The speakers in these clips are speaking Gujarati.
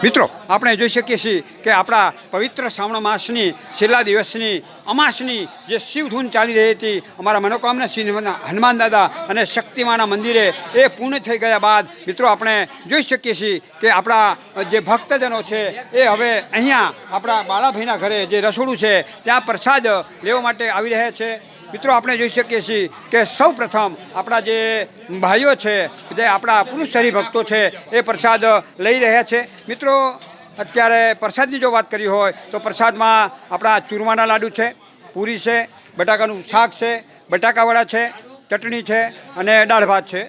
મિત્રો આપણે જોઈ શકીએ છીએ કે આપણા પવિત્ર શ્રાવણ માસની છેલ્લા દિવસની અમાસની જે શિવધૂન ચાલી રહી હતી અમારા મનોકામના શ્રી હનુમાન દાદા અને શક્તિમાના મંદિરે એ પૂર્ણ થઈ ગયા બાદ મિત્રો આપણે જોઈ શકીએ છીએ કે આપણા જે ભક્તજનો છે એ હવે અહીંયા આપણા બાળાભાઈના ઘરે જે રસોડું છે ત્યાં પ્રસાદ લેવા માટે આવી રહ્યા છે। મિત્રો આપણે જોઈ શકીએ છીએ કે સૌ પ્રથમ આપણા જે ભાઈઓ છે જે આપણા પુરુષ હરિભક્તો છે એ પ્રસાદ લઈ રહ્યા છે। મિત્રો અત્યારે પ્રસાદની જો વાત કરી હોય તો પ્રસાદમાં આપણા ચૂરમાના લાડુ છે, પૂરી છે, બટાકાનું શાક છે, બટાકાવડા છે, ચટણી છે અને દાળ ભાત છે।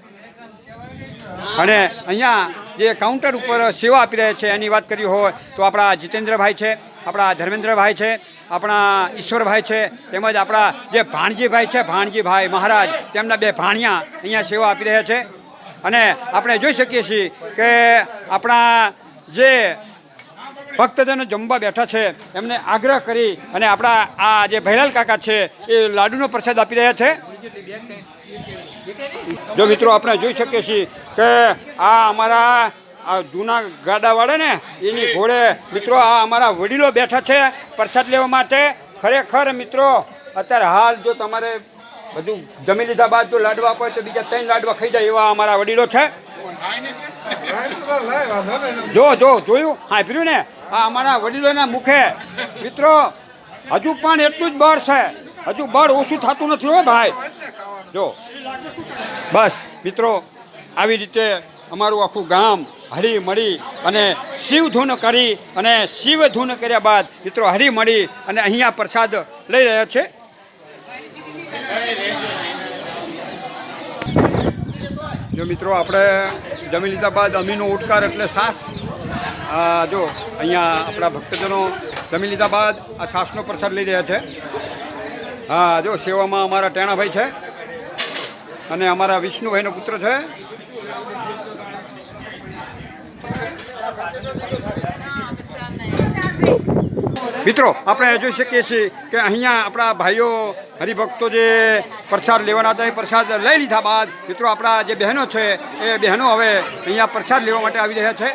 અને અહીંયા જે કાઉન્ટર ઉપર સેવા આપી રહ્યા છે એની વાત કરી હોય તો આપણા જીતેન્દ્રભાઈ છે, આપણા ધર્મેન્દ્રભાઈ છે, આપણા ઈશ્વરભાઈ છે, તેમજ આપણા જે ભાણજીભાઈ છે ભાણજીભાઈ મહારાજ તેમના બે ભાણિયા અહીંયા સેવા આપી રહ્યા છે। અને આપણે જોઈ શકીએ છીએ કે આપણા જે ભક્તજનો જમવા બેઠા છે એમને આગ્રહ કરી અને આપણા આ જે ભૈલાલ કાકા છે એ લાડુનો પ્રસાદ આપી રહ્યા છે। જો મિત્રો આપણે જોઈ શકીએ છીએ કે આ અમારા આ જૂના ગાડાવાળા ને એની ઘોડે મિત્રો આ અમારા વડીલો બેઠા છે પ્રસાદ લેવા માટે। ખરેખર મિત્રો અત્યારે હાલ જો તમારે બધું જમી લીધા બાદ જો લાડવા આપો તો બીજા 3 લાડવા ખાઈ જાય એવા અમારા વડીલો છે। જોયું સાંભળ્યું ને આ અમારા વડીલોના મુખે મિત્રો હજુ પણ એટલું જ બળ છે, હજુ બળ ઓછું થતું નથી હો ભાઈ। જો બસ મિત્રો આવી રીતે અમારું આખું ગામ હળી મળી અને શિવધૂન કરી અને શિવધૂન કર્યા બાદ મિત્રો હળી મળી અને અહીંયા પ્રસાદ લઈ રહ્યા છે। જો મિત્રો આપણે જમી લીધા બાદ અમીનો ઉટકાર એટલે સાસ જો અહીંયા આપણા ભક્તજનો જમી લીધા બાદ આ સાસનો પ્રસાદ લઈ રહ્યા છે। હા જો સેવામાં અમારા ટેણાભાઈ છે અને અમારા વિષ્ણુભાઈનો પુત્ર છે। મિત્રો આપણે જોઈ શકીએ છીએ કે અહીંયા આપણા ભાઈઓ હરિભક્તો જે પ્રસાદ લેવાના હતા એ પ્રસાદ લઈ લીધા બાદ મિત્રો આપણા જે બહેનો છે એ બહેનો હવે અહીંયા પ્રસાદ લેવા માટે આવી રહ્યા છે।